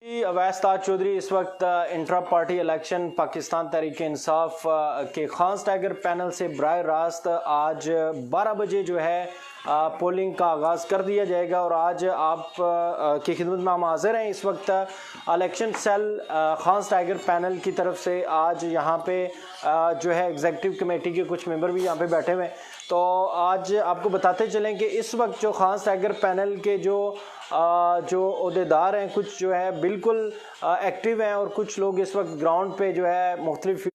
अवैस ताज चौधरी इस वक्त intra party election Pakistan Tehreek Insaf के खास टाइगर पैनल से बराह रास्त आज 12 बजे जो है पोलिंग का आगाज़ कर दिया जाएगा। और आज आप की खिदमत में हम हाजिर हैं। इस वक्त इलेक्शन सेल खास टाइगर पैनल की तरफ से आज यहाँ पे जो है एग्जीक्यूटिव कमेटी के कुछ मेंबर भी यहाँ पे बैठे हुए हैं। तो आज आपको बताते चलें कि इस वक्त जो खास टाइगर पैनल के जो ओहदेदार हैं, कुछ जो है बिल्कुल एक्टिव हैं और कुछ लोग इस वक्त ग्राउंड पे जो है मुख्तलिफ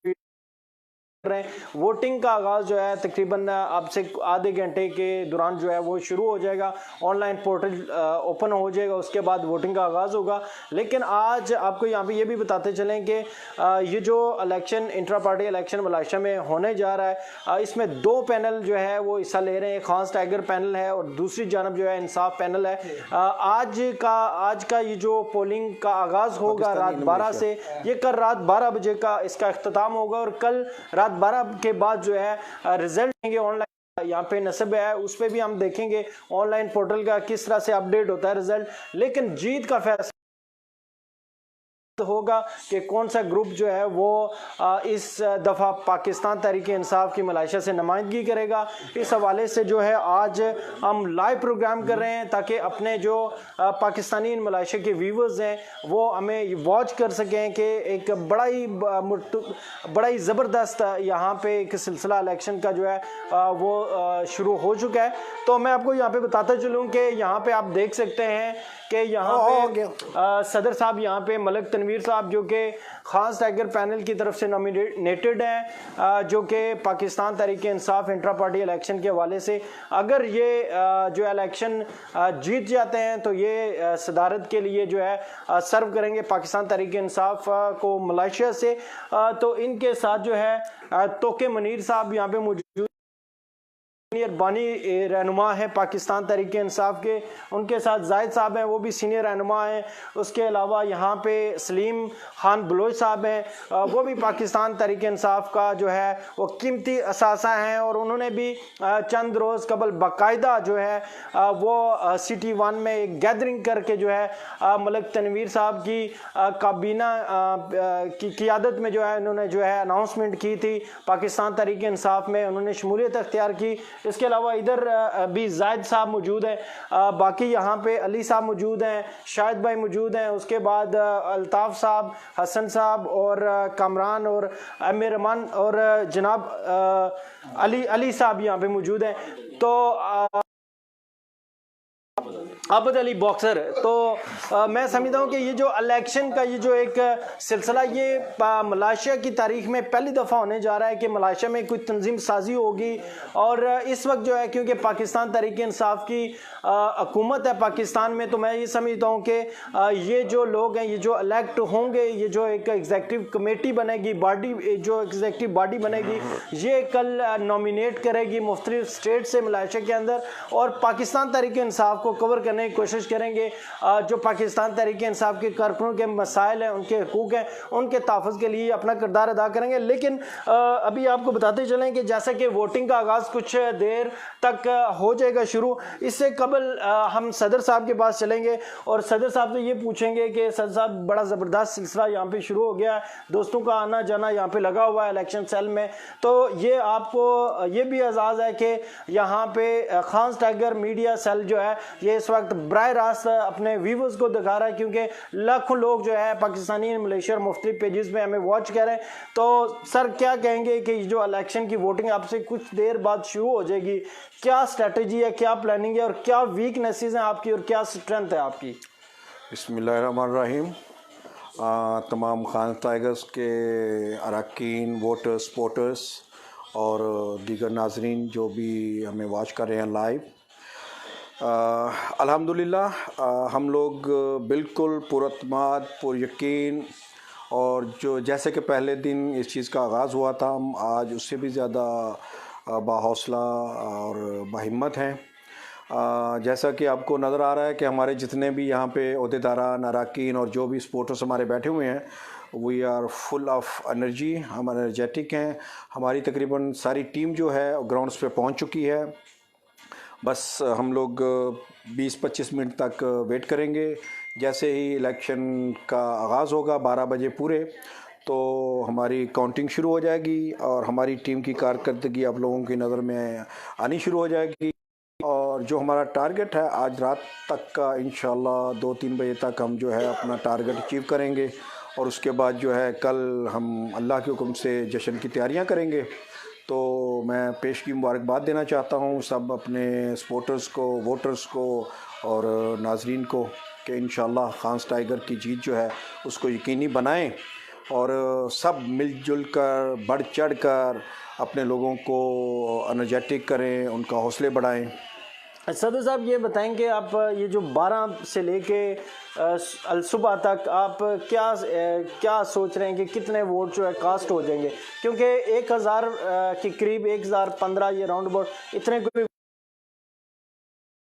रहे हैं। वोटिंग का आगाज़ जो है तकरीबन अब से आधे घंटे के दौरान जो है वो शुरू हो जाएगा। ऑनलाइन पोर्टल ओपन हो जाएगा, उसके बाद वोटिंग का आगाज़ होगा। लेकिन आज आपको यहाँ पे ये भी बताते चलें कि ये जो election intra party election Malaysia में होने जा रहा है, इसमें दो पैनल जो है वो हिस्सा ले रहे हैं। खास टाइगर पैनल है और दूसरी जानब जो है इंसाफ पैनल है। आज का ये जो पोलिंग का आगाज़ होगा रात 12 से, ये कल रात 12 बजे का इसका अख्ताम होगा और कल रात 12 के बाद जो है रिजल्ट देंगे। ऑनलाइन यहाँ पे नस्ब है, उस पर भी हम देखेंगे ऑनलाइन पोर्टल का किस तरह से अपडेट होता है रिजल्ट। लेकिन जीत का फैसला होगा कि कौन सा ग्रुप जो है वो इस दफ़ा पाकिस्तान तहरीक इंसाफ की मलाइशिया से नुमाइंदगी करेगा। इस हवाले से जो है आज हम लाइव प्रोग्राम कर रहे हैं ताकि अपने जो पाकिस्तानी मलाइशिया के व्यूवर्स हैं वो हमें वॉच कर सकें कि एक बड़ा ही ज़बरदस्त यहाँ पे एक सिलसिला इलेक्शन का जो है वो शुरू हो चुका है। तो मैं आपको यहाँ पे बताता चलूँ कि यहाँ पे आप देख सकते हैं कि यहाँ पे सदर साहब यहाँ पे मलिक तनवीर साहब जो कि खास टाइगर पैनल की तरफ से नॉमिनेटेड हैं, जो कि Pakistan Tehreek Insaf intra party election के हवाले से अगर ये जो इलेक्शन जीत जाते हैं तो ये सदारत के लिए जो है सर्व करेंगे पाकिस्तान तहरीक इंसाफ को मलाइशिया से। तो इनके साथ जो है तोके मनीर साहब यहाँ पे मौजूद सीनियर बानी रहनुमा है पाकिस्तान तहरीक इंसाफ के, उनके साथ जाहिद साहब हैं वो भी सीनियर रहनुमा हैं। उसके अलावा यहाँ पे सलीम खान बलोच साहब हैं, वो भी पाकिस्तान तहरीक इंसाफ का जो है वो कीमती असासा हैं और उन्होंने भी चंद रोज़ कबल बाकायदा जो है वो सिटी 1 में एक गैदरिंग करके जो है मलिक तनवीर साहब की काबीना की क़ियादत में जो है उन्होंने जो है अनाउंसमेंट की थी पाकिस्तान तहरीक इंसाफ में, उन्होंने शमूलियत अख्तियार की। इसके अलावा इधर भी जायद साहब मौजूद हैं, बाकी यहाँ पे अली साहब मौजूद हैं, शाहिद भाई मौजूद हैं, उसके बाद अल्ताफ़ साहब, हसन साहब और कामरान और अमीर रहमान और जनाब अली साहब यहाँ पे मौजूद हैं। तो आबद अली बॉक्सर। तो मैं समझता हूँ कि ये जो इलेक्शन का ये जो एक सिलसिला ये मलाइशिया की तारीख में पहली दफ़ा होने जा रहा है कि मलाइशिया में कोई तंजीम साजी होगी। और इस वक्त जो है क्योंकि पाकिस्तान तहरीक इंसाफ की हुकूमत है पाकिस्तान में, तो मैं ये समझता हूँ कि ये जो लोग हैं ये जो इलेक्ट होंगे, ये जो एक एग्जीक्यूटिव कमेटी बनेगी, बॉडी जो एग्जीक्यूटिव बॉडी बनेगी, ये कल नॉमिनेट करेगी मुख्तलिफ स्टेट से मलाइशिया के अंदर और पाकिस्तान तहरीक इंसाफ को कवर करने की कोशिश करेंगे। जो पाकिस्तान तहरीक इंसाफ के कारकुनों के मसाइल हैं, उनके हकूक़ हैं, उनके तहफ़्फ़ुज़ के लिए अपना किरदार अदा करेंगे। लेकिन अभी आपको बताते चलें कि जैसा कि वोटिंग का आगाज़ कुछ देर तक हो जाएगा शुरू, इससे कबल हम सदर साहब के पास चलेंगे और सदर साहब से ये पूछेंगे कि सदर साहब बड़ा ज़बरदस्त सिलसिला यहाँ पे शुरू हो गया है, दोस्तों का आना जाना यहाँ पे लगा हुआ है इलेक्शन सेल में, तो ये आपको ये भी एजाज़ है कि यहाँ पे खास टाइगर मीडिया सेल जो है ये इस वक्त बराह रास्त अपने व्यूवर्स को दिखा रहा है क्योंकि लाखों लोग जो है पाकिस्तानी मलेशिया और मुख्तलिफ पेजेस में हमें वॉच कर रहे हैं। तो सर क्या कहेंगे कि जो इलेक्शन की वोटिंग आपसे कुछ देर बाद शुरू हो जाएगी, क्या स्ट्रेटजी है, क्या प्लानिंग है और क्या वीकनेसेस हैं आपकी और क्या स्ट्रेंथ है आपकी? बिस्मिल्लाहिर्रहमानिर्रहीम। तमाम खान टाइगर्स के अरकान, वोटर्स, स्पोर्टर्स और दीगर नाजरीन जो भी हमें वॉच कर रहे हैं लाइव, अल्हम्दुलिल्लाह हम लोग बिल्कुल पुरअतमाद, पुर यकीन और जो जैसे कि पहले दिन इस चीज़ का आगाज़ हुआ था, हम आज उससे भी ज़्यादा बाहौसला और बाहिम्मत हैं। जैसा कि आपको नज़र आ रहा है कि हमारे जितने भी यहाँ पे ओहदेदारान, अरकान और जो भी स्पोर्टर्स हमारे बैठे हुए हैं, we are full of energy, हम एनर्जेटिक हैं। हमारी तकरीबन सारी टीम जो है ग्राउंड्स पे पहुँच चुकी है। बस हम लोग 20-25 मिनट तक वेट करेंगे जैसे ही इलेक्शन का आगाज़ होगा 12 बजे पूरे, तो हमारी काउंटिंग शुरू हो जाएगी और हमारी टीम की कारकर्दगी आप लोगों की नज़र में आनी शुरू हो जाएगी। और जो हमारा टारगेट है आज रात तक का, इंशाल्लाह 2-3 बजे तक हम जो है अपना टारगेट अचीव करेंगे। और उसके बाद जो है कल हम अल्लाह के हुक्म से जश्न की तैयारियां करेंगे। तो मैं पेश की मुबारकबाद देना चाहता हूं सब अपने सपोर्टर्स को, वोटर्स को और नाजरीन को कि इंशाल्लाह खान्स टाइगर की जीत जो है उसको यकीनी बनाएं और सब मिलजुल कर बढ़ चढ़ कर अपने लोगों को एनर्जेटिक करें, उनका हौसले बढ़ाएं। सदर साहब ये बताएंगे आप ये जो 12 से लेके सुबह तक आप क्या सोच रहे हैं कि कितने वोट जो है कास्ट हो जाएंगे, क्योंकि 1000 के करीब 1015 ये राउंड अबाउट इतने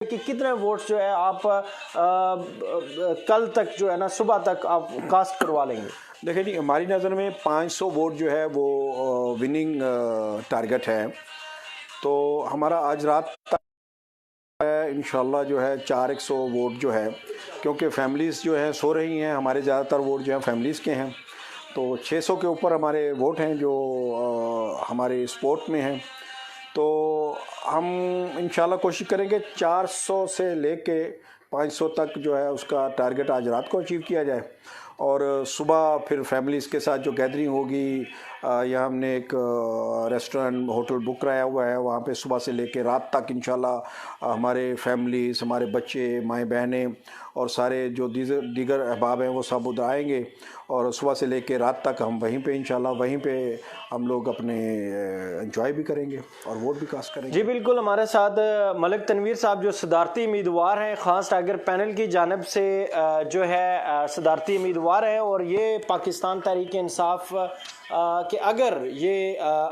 कि कितने वोट जो है आप कल तक जो है ना सुबह तक आप कास्ट करवा लेंगे? देखिए जी, हमारी नज़र में 500 वोट जो है वो विनिंग टारगेट है। तो हमारा आज रात तक इंशाल्लाह जो है 400 वोट जो है, क्योंकि फैमिलीज़ जो है सो रही हैं, हमारे ज़्यादातर वोट जो है फैमिलीज़ के हैं, तो 600 के ऊपर हमारे वोट हैं जो हमारे स्पोर्ट में हैं। तो हम इंशाल्लाह कोशिश करेंगे 400 से लेके 500 तक जो है उसका टारगेट आज रात को अचीव किया जाए। और सुबह फिर फैमिलीज़ के साथ जो गैदरिंग होगी, यहाँ हमने एक रेस्टोरेंट होटल बुक कराया हुआ है, वहाँ पे सुबह से लेके रात तक इंशाल्लाह हमारे फैमिलीज़, हमारे बच्चे, माएँ बहनें और सारे जो दीगर अहबाब हैं वो सब उधर आएंगे और सुबह से लेके रात तक हम वहीं पे इंशाल्लाह वहीं पे हम लोग अपने एंजॉय भी करेंगे और वोट भी कास्ट करेंगे। जी बिल्कुल, हमारे साथ मलिक तनवीर साहब जो सदारती उम्मीदवार हैं, खास टाइगर पैनल की जानिब से जो है सदारती उम्मीदवार हैं और ये पाकिस्तान तहरीक इंसाफ कि अगर ये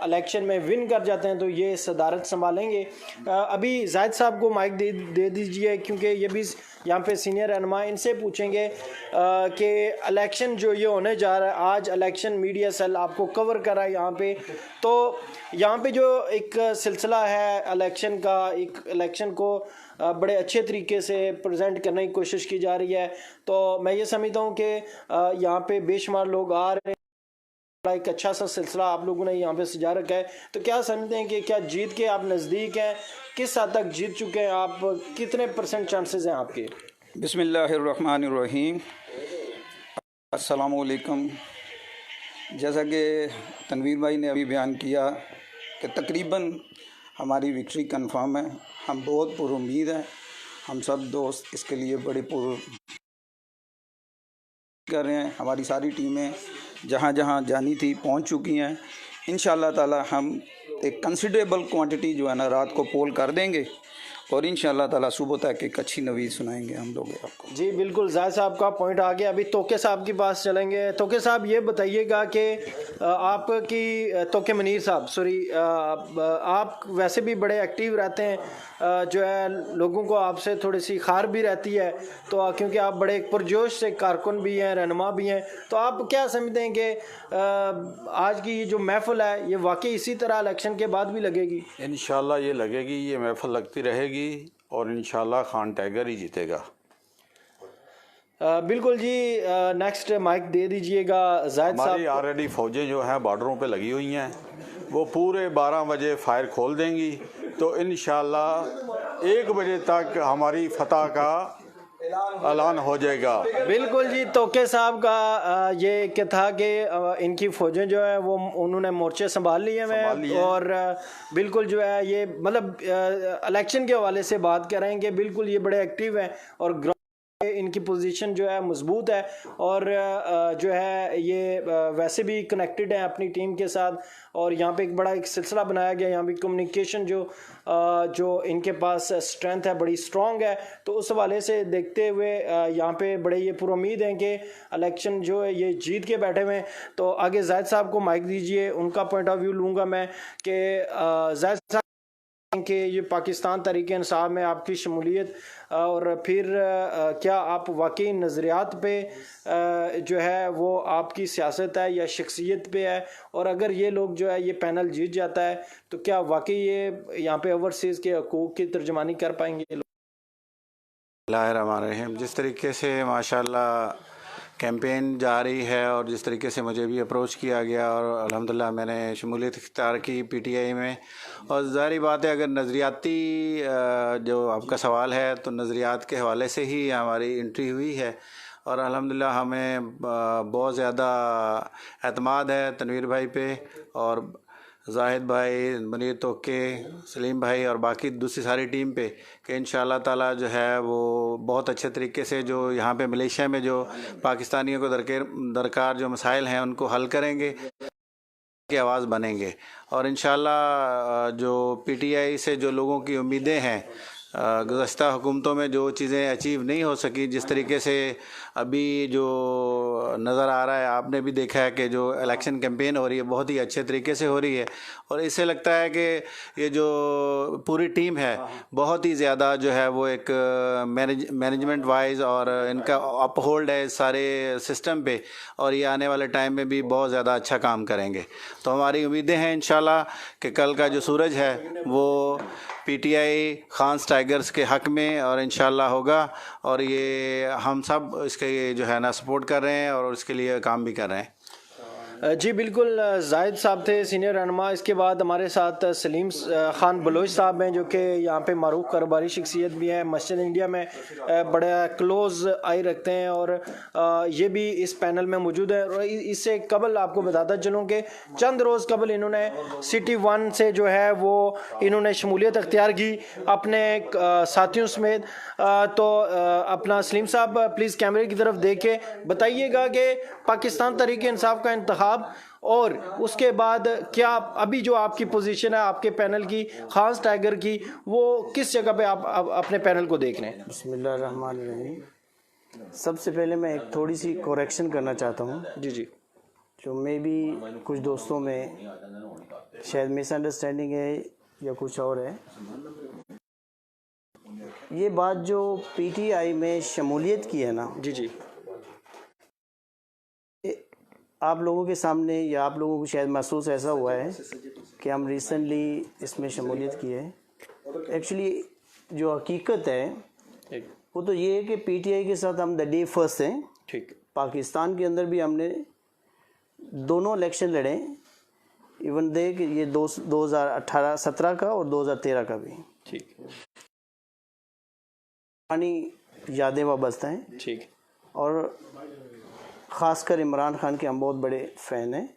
इलेक्शन में विन कर जाते हैं तो ये सदारत संभालेंगे। अभी जाहिद साहब को माइक दे दीजिए, क्योंकि ये भी यहाँ पे सीनियर रहनुमा, इनसे पूछेंगे कि इलेक्शन जो ये होने जा रहा है, आज इलेक्शन मीडिया सेल आपको कवर करा है यहाँ पे, तो यहाँ पे जो एक सिलसिला है इलेक्शन का, एक इलेक्शन को बड़े अच्छे तरीके से प्रेजेंट करने की कोशिश की जा रही है। तो मैं ये समझता हूँ कि यहाँ पे बेशुमार लोग आ रहे हैं, एक अच्छा सा सिलसिला आप लोगों ने यहाँ पे सजा रखा है। तो क्या समझते हैं कि क्या जीत के आप नज़दीक हैं, किस हद तक जीत चुके हैं आप, कितने % चांसेस हैं आपके? बिस्मिल्लाहिर्रहमानिर्रहीम, अस्सलाम वालेकुम। जैसा कि तनवीर भाई ने अभी बयान किया कि तकरीबन हमारी विक्ट्री कंफर्म है, हम बहुत पुरुम्मीद हैं, हम सब दोस्त इसके लिए बड़े पुर कर रहे हैं। हमारी सारी टीमें जहाँ जहाँ जानी थी पहुँच चुकी हैं। इंशाअल्लाह ताला हम एक कंसिडरेबल क्वांटिटी जो है ना रात को पोल कर देंगे और इंशाअल्लाह ताला सुबह तक एक अच्छी नवीद सुनाएंगे हम लोग आपको। जी बिल्कुल, जाहिद साहब का पॉइंट आ गया। अभी तोके साहब के पास चलेंगे। तोके साहब ये बताइएगा कि आपकी तोके मनीर साहब, सॉरी, आप वैसे भी बड़े एक्टिव रहते हैं, जो है लोगों को आपसे थोड़ी सी खार भी रहती है, तो क्योंकि आप बड़े पुरजोश से कारकुन भी हैं, रहनुमा भी हैं, तो आप क्या समझते हैं कि आज की ये जो महफिल है ये वाकई इसी तरह इलेक्शन के बाद भी लगेगी? इंशाल्लाह ये लगेगी, ये महफिल लगती रहेगी और इंशाल्लाह खान टाइगर ही जीतेगा। बिल्कुल जी। नेक्स्ट माइक दे दीजिएगा जाहिद साहब। हमारी ऑलरेडी फौजें जो हैं बॉर्डरों पे लगी हुई हैं, वो पूरे 12 बजे फायर खोल देंगी, तो इंशाल्लाह 1 बजे तक हमारी फतह का ऐलान हो जाएगा। बिल्कुल जी, तोके साहब का ये क्या था कि इनकी फौजें जो है वो उन्होंने मोर्चे संभाल लिए हैं और बिल्कुल जो है ये मतलब इलेक्शन के हवाले से बात कर रहे हैं कि बिल्कुल ये बड़े एक्टिव हैं और इनकी पोजीशन जो है मजबूत है और जो है ये वैसे भी कनेक्टेड हैं अपनी टीम के साथ और यहाँ पे एक बड़ा एक सिलसिला बनाया गया। यहाँ पे कम्युनिकेशन जो इनके पास स्ट्रेंथ है बड़ी स्ट्रॉन्ग है, तो उस हवाले से देखते हुए यहाँ पे बड़े ये पुरुम्मीद हैं कि इलेक्शन जो है ये जीत के बैठे हुए हैं। तो आगे जाहिद साहब को माइक दीजिए, उनका पॉइंट ऑफ व्यू लूँगा मैं कि जाहिद साहब कि ये पाकिस्तान तहरीक इंसाफ में आपकी शमूलियत और फिर क्या आप वाकई नज़रियात पे जो है वो आपकी सियासत है या शख्सियत पे है, और अगर ये लोग जो है ये पैनल जीत जाता है तो क्या वाकई ये यहाँ पे ओवरसीज़ के हकूक़ की तर्जमानी कर पाएंगे? बिस्मिल्लाहिर्रहमानिर्रहीम। जिस तरीके से माशाल्लाह कैंपेन जारी है और जिस तरीके से मुझे भी अप्रोच किया गया और अल्हम्दुलिल्लाह मैंने शमूलियत इख्तियार की पीटीआई में, और ज़ाहिर बात है अगर नज़रियाती जो आपका सवाल है तो नज़रियात के हवाले से ही हमारी एंट्री हुई है और अल्हम्दुलिल्लाह हमें बहुत ज़्यादा एतमाद है तनवीर भाई पे और जाहिद भाई, मुनीर तोके, सलीम भाई और बाकी दूसरी सारी टीम पे कि इंशाअल्लाह ताला जो है वो बहुत अच्छे तरीके से जो यहाँ पे मलेशिया में जो पाकिस्तानियों को दरकार जो मसाइल हैं उनको हल करेंगे, की आवाज़ बनेंगे। और इंशाअल्लाह जो पीटीआई से जो लोगों की उम्मीदें हैं, गुज़श्ता हुकूमतों में जो चीज़ें अचीव नहीं हो सकी, जिस तरीके से अभी जो नज़र आ रहा है, आपने भी देखा है कि जो इलेक्शन कैंपेन हो रही है बहुत ही अच्छे तरीके से हो रही है और इससे लगता है कि ये जो पूरी टीम है बहुत ही ज़्यादा जो है वो एक मैनेजमेंट वाइज और इनका अपहोल्ड है सारे सिस्टम पे और ये आने वाले टाइम में भी बहुत ज़्यादा अच्छा काम करेंगे। तो हमारी उम्मीदें हैं इंशाल्लाह कि कल का जो सूरज है वो पीटीआई खान्स टाइगर्स के हक़ में और इंशाल्लाह होगा और ये हम सब इसके जो है ना सपोर्ट कर रहे हैं और उसके लिए काम भी कर रहे हैं। जी बिल्कुल, जाहिद साहब थे सीनियर रहनुमा। इसके बाद हमारे साथ सलीम ख़ान बलोच साहब हैं जो कि यहाँ पे मारूफ कारोबारी शख्सियत भी हैं, मस्जिद इंडिया में बड़ा क्लोज़ आई रखते हैं और ये भी इस पैनल में मौजूद है। और इससे कबल आपको बताता चलूँ कि चंद रोज़ कबल इन्होंने सिटी 1 से जो है वो इन्होंने शमूलियत अख्तियार की अपने साथियों समेत। तो अपना सलीम साहब प्लीज़ कैमरे की तरफ देख के बताइएगा कि पाकिस्तान तहरीक इंसाफ का इंतखाब और उसके बाद क्या अभी जो आपकी पोजीशन है आपके पैनल की खास टाइगर की, वो किस जगह पे आप अपने पैनल को देख रहे हैं? बिस्मिल्लाहिर्रहमानिर्रहीम। सबसे पहले मैं एक थोड़ी सी करेक्शन करना चाहता हूँ जी जी, जो मे भी कुछ दोस्तों में शायद मिसअंडरस्टैंडिंग है या कुछ और है। ये बात जो पीटीआई में शमूलियत की है ना, जी जी, आप लोगों के सामने या आप लोगों को शायद महसूस ऐसा हुआ है कि हम रिसेंटली इसमें शमूलियत की है। एक्चुअली जो हकीकत है वो तो ये है कि पीटीआई के साथ हम द डे फर्स्ट हैं। ठीक, पाकिस्तान के अंदर भी हमने दोनों इलेक्शन लड़े, इवन दे कि ये 2018-17 का और 2013 का भी। ठीक, पुरानी यादें वाबस्ता हैं। ठीक, और ख़ासकर इमरान खान के हम बहुत बड़े फ़ैन हैं,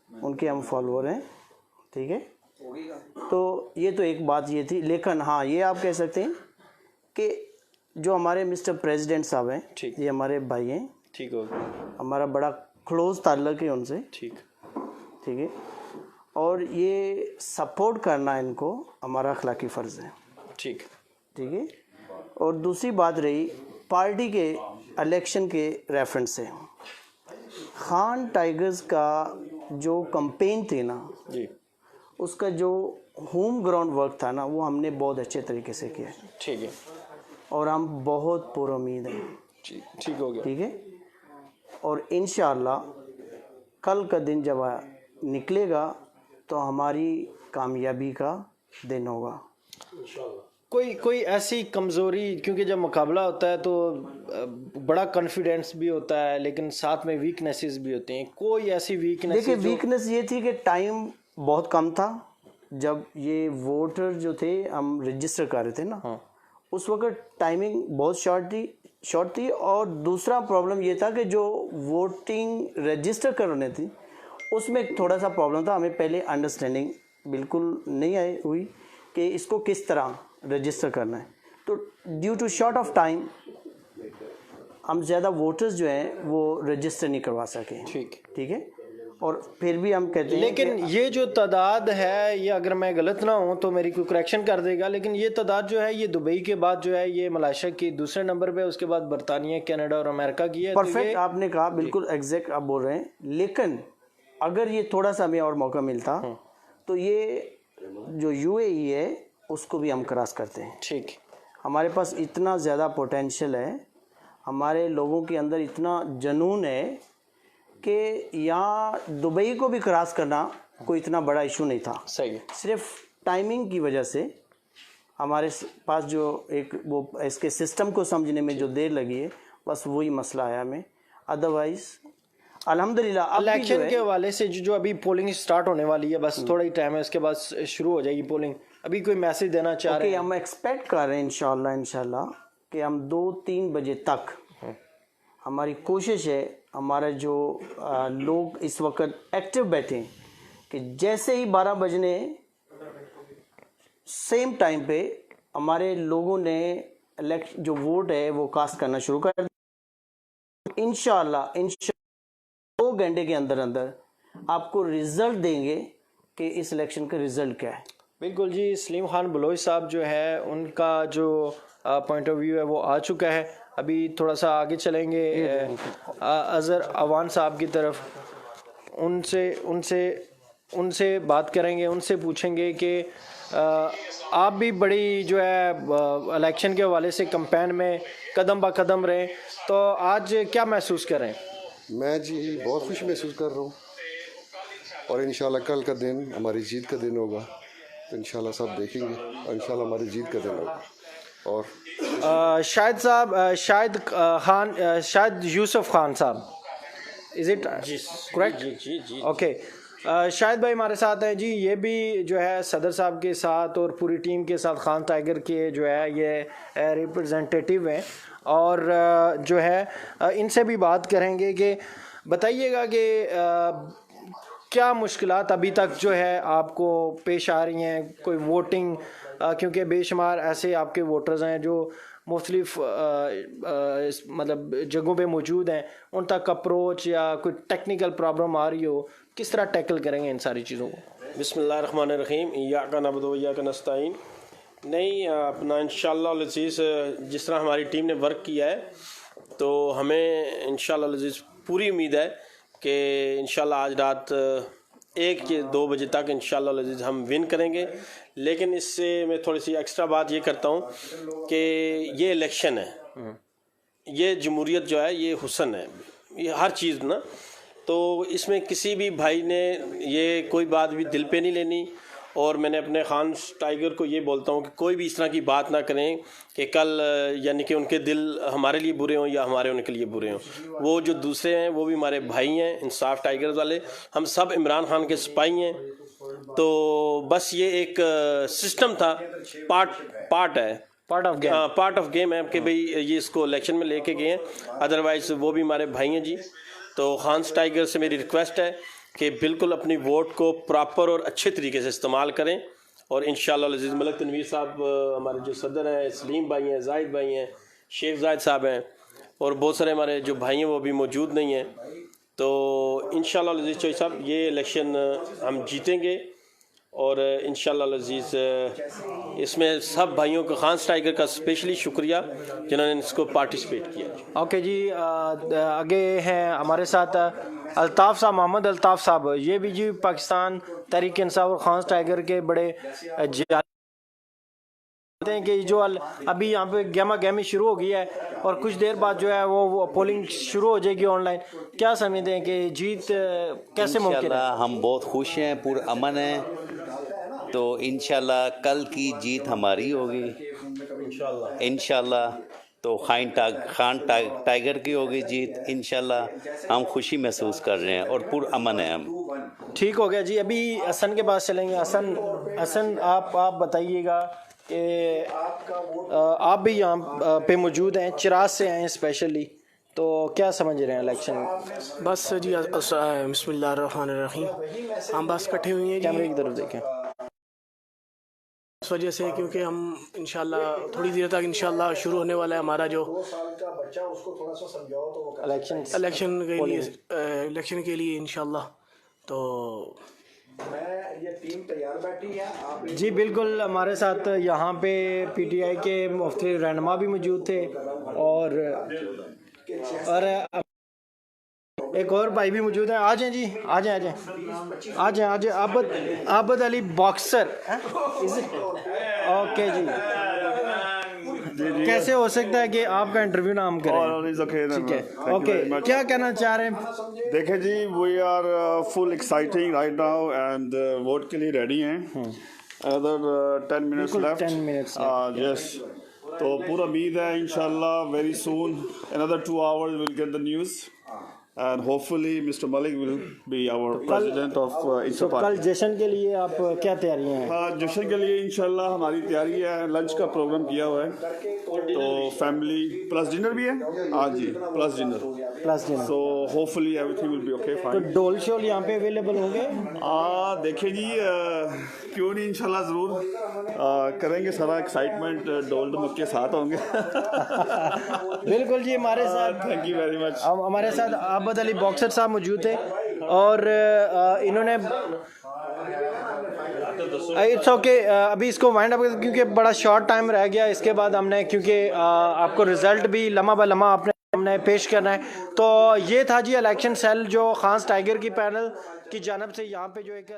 उनके हम फॉलोअर हैं। ठीक है, तो ये तो एक बात ये थी। लेकिन हाँ, ये आप कह सकते हैं कि जो हमारे मिस्टर प्रेसिडेंट साहब हैं, ये हमारे भाई हैं। ठीक हो गया, हमारा बड़ा क्लोज़ ताल्लुक़ है उनसे। ठीक, ठीक है, और ये सपोर्ट करना इनको हमारा अखलाकी फ़र्ज़ है। ठीक, ठीक है। और दूसरी बात रही पार्टी के इलेक्शन के रेफरेंस से, खान टाइगर्स का जो कैंपेन थी ना जी, उसका जो होम ग्राउंड वर्क था ना वो हमने बहुत अच्छे तरीके से किया। ठीक है, और हम बहुत पुरुमीद हैं। ठीक हो गया, ठीक है, और इंशाअल्लाह कल का दिन जब निकलेगा तो हमारी कामयाबी का दिन होगा। कोई ऐसी कमज़ोरी, क्योंकि जब मुकाबला होता है तो बड़ा कॉन्फिडेंस भी होता है लेकिन साथ में वीकनेसेस भी होते हैं, कोई ऐसी वीकनेस? देखिए, वीकनेस ये थी कि टाइम बहुत कम था। जब ये वोटर जो थे हम रजिस्टर कर रहे थे ना, हाँ, उस वक्त टाइमिंग बहुत शॉर्ट थी। और दूसरा प्रॉब्लम ये था कि जो वोटिंग रजिस्टर करने थी उसमें थोड़ा सा प्रॉब्लम था। हमें पहले अंडरस्टैंडिंग बिल्कुल नहीं हुई कि इसको किस तरह रजिस्टर करना है। तो due to short of time हम ज़्यादा वोटर्स जो हैं वो रजिस्टर नहीं करवा सके। ठीक है, और फिर भी हम कहते हैं लेकिन ये जो तादाद है, ये अगर मैं गलत ना हूँ तो मेरी कोई करेक्शन कर देगा, लेकिन ये तादाद जो है ये दुबई के बाद जो है ये मलेशिया की दूसरे नंबर पे, उसके बाद बरतानिया, कनाडा और अमेरिका की है। परफेक्ट आपने कहा, बिल्कुल एग्जैक्ट आप बोल रहे हैं। लेकिन अगर ये थोड़ा सा हमें और मौका मिलता तो ये जो यूएई है उसको भी हम क्रॉस करते हैं। ठीक, हमारे पास इतना ज़्यादा पोटेंशियल है, हमारे लोगों के अंदर इतना जुनून है कि यहाँ दुबई को भी क्रॉस करना कोई इतना बड़ा इशू नहीं था। सही है, सिर्फ टाइमिंग की वजह से हमारे पास जो एक वो इसके सिस्टम को समझने में जो देर लगी है, बस वही मसला आया हमें। अदरवाइज अल्हम्दुलिल्लाह अब भी जो इलेक्शन है के हवाले से जो अभी पोलिंग स्टार्ट होने वाली है, बस थोड़ा ही टाइम है, उसके बाद शुरू हो जाएगी पोलिंग। अभी कोई मैसेज देना चाह रहे कि हैं? हम एक्सपेक्ट कर रहे हैं इंशाल्लाह कि हम 2-3 बजे तक, हमारी कोशिश है, हमारा जो लोग इस वक्त एक्टिव बैठे हैं, कि जैसे ही 12 बजने सेम टाइम पे हमारे लोगों ने जो वोट है वो कास्ट करना शुरू कर इंशाल्लाह 2 घंटे के अंदर अंदर आपको रिजल्ट देंगे कि इस इलेक्शन का रिजल्ट क्या है। बिल्कुल जी, सलीम खान बलोच साहब जो है उनका जो पॉइंट ऑफ व्यू है वो आ चुका है। अभी थोड़ा सा आगे चलेंगे अज़हर अवान साहब की तरफ, उनसे बात करेंगे, उनसे पूछेंगे कि आप भी बड़ी जो है इलेक्शन के हवाले से कैंपेन में कदम ब कदम रहे, तो आज क्या महसूस कर रहे हैं? मैं जी बहुत खुश महसूस कर रहा हूँ, और इंशाल्लाह कल का दिन हमारी जीत का दिन होगा, तो इंशाल्लाह सब देखेंगे और इंशाल्लाह हमारी जीत का दिन होगा। और शाहिद साहब, Shahid Yusuf Khan sahab, is it correct? जी जी। ओके, शाहिद भाई हमारे साथ हैं जी। ये भी जो है सदर साहब के साथ और पूरी टीम के साथ खान टाइगर के जो है ये रिप्रेजेंटेटिव हैं, और जो है इनसे भी बात करेंगे कि बताइएगा कि क्या मुश्किलात अभी तक जो है आपको पेश आ रही हैं, कोई वोटिंग, क्योंकि बेशुमार ऐसे आपके वोटर्स हैं जो मुख्तलिफ मतलब जगहों पे मौजूद हैं, उन तक अप्रोच या कोई टेक्निकल प्रॉब्लम आ रही हो, किस तरह टैकल करेंगे इन सारी चीज़ों को? बिस्मिल्लाहिर्रहमानिर्रहीम, इय्याका नअबुदु व इय्याका नस्तईन। नहीं, अपना इंशाअल्लाह अज़ीज़ जिस तरह हमारी टीम ने वर्क किया है, तो हमें इंशाअल्लाह अज़ीज़ पूरी उम्मीद है कि इंशाअल्लाह आज रात 1 या 2 बजे तक इंशाअल्लाह अज़ीज़ हम विन करेंगे। लेकिन इससे मैं थोड़ी सी एक्स्ट्रा बात ये करता हूँ कि ये इलेक्शन है, ये जमहूरियत जो है ये हुस्न है, ये हर चीज़ ना, तो इसमें किसी भी भाई ने ये कोई बात भी दिल पे नहीं लेनी। और मैंने अपने खान टाइगर को ये बोलता हूँ कि कोई भी इस तरह की बात ना करें कि कल यानी कि उनके दिल हमारे लिए बुरे हों या हमारे उनके लिए बुरे हों। वो जो दूसरे हैं वो भी हमारे भाई हैं, इंसाफ टाइगर्स वाले, हम सब इमरान खान के सिपाही हैं। तो बस ये एक सिस्टम था, पार्ट है, पार्ट ऑफ गेम है कि भाई ये इसको इलेक्शन में लेके गए हैं, अदरवाइज़ वो भी हमारे भाई हैं जी। तो खान टाइगर से मेरी रिक्वेस्ट है कि बिल्कुल अपनी वोट को प्रॉपर और अच्छे तरीके से इस्तेमाल करें, और इंशाअल्लाह अज़ीज़ मलिक तनवीर साहब हमारे जो सदर हैं, सलीम भाई हैं, जाहिद भाई हैं, शेख जाहिद साहब हैं, और बहुत सारे हमारे जो भाई हैं वो अभी मौजूद नहीं हैं। तो इंशाअल्लाह अज़ीज़ चौधरी साहब ये इलेक्शन हम जीतेंगे, और इंशाअल्लाह अज़ीज़ इसमें सब भाइयों को, खान टाइगर का स्पेशली शुक्रिया जिन्होंने इसको पार्टिसिपेट किया। ओके जी, आगे हैं हमारे साथ अल्ताफ़ साहब, मोहम्मद अल्ताफ़ साहब। ये भी जी पाकिस्तान तहरीक इंसाफ और खान टाइगर के बड़े हैं कि जो अभी यहाँ पे गहमा गहमी शुरू हो गई है, और कुछ देर बाद जो है वो पोलिंग शुरू हो जाएगी ऑनलाइन। क्या समझते हैं कि जीत कैसे मुमकिन है? हम बहुत खुश हैं, पुरअमन हैं, तो इंशाल्लाह कल की जीत हमारी होगी इंशाल्लाह। तो खान टाइगर की होगी जीत इंशाल्लाह। हम खुशी महसूस कर रहे हैं और पुरअमन हैं हम। ठीक हो गया जी। अभी हसन के पास चलेंगे। हसन आप बताइएगा कि आप भी यहाँ पे मौजूद हैं, चिराज से आए हैं स्पेशली, तो क्या समझ रहे हैं इलेक्शन? बस जी बिस्मिल्लाहिर्रहमानिर्रहीम, हम बस इकट्ठे हुए हैं कैमरे की तरफ देखें। इस वजह से क्योंकि हम इंशाल्लाह थोड़ी देर तक इंशाल्लाह शुरू होने वाला है हमारा जो इलेक्शन के लिए इंशाल्लाह। तो ये टीम तैयार बैठी है जी बिल्कुल। हमारे साथ यहाँ पे पीटीआई के मुफ्ती रहनुमा भी मौजूद थे, और एक और भाई भी मौजूद हैं। आ जाएं जी, आ जाएं। आबद अली बॉक्सर, ओके जी। कैसे हो सकता है कि आपका इंटरव्यू ना हम करें? ठीक है, ओके। क्या कहना चाह रहे हैं? देखें जी, we are full exciting right now and vote के लिए रेडी हैं। another 10 minutes बिल्कुल, left. 10 minutes left. Yes. तो पूरा उम्मीद है इंशाल्लाह very soon another 2 hours we'll get the news and hopefully Mr. Malik will be our president of तो INSA कल party. जश्न के लिए आप क्या तैयारियां हैं? हाँ, जश्न के लिए इंशाल्लाह हमारी तैयारी है, लंच का प्रोग्राम किया हुआ है, तो फैमिली प्लस डिनर भी है, हाँ जी plus dinner, so hopefully everything will be okay तो फाइन. डोल शोल यहाँ पे अवेलेबल होंगे? देखिए जी, क्यों नहीं, इंशाल्लाह ज़रूर करेंगे, सारा एक्साइटमेंट डोल डमक के साथ होंगे. बिल्कुल जी, हमारे साथ थैंक यू वेरी मच. हमारे साथ आबद अली बॉक्सर साहब मौजूद थे और इन्होंने इट्स ओके अभी इसको वाइंड अप क्योंकि बड़ा शॉर्ट टाइम रह गया. इसके बाद हमने क्योंकि आपको रिजल्ट भी लम्हा ब लम्हा हमने पेश करना है. तो ये था जी इलेक्शन सेल जो खास टाइगर की पैनल की जानब से यहाँ पे जो एक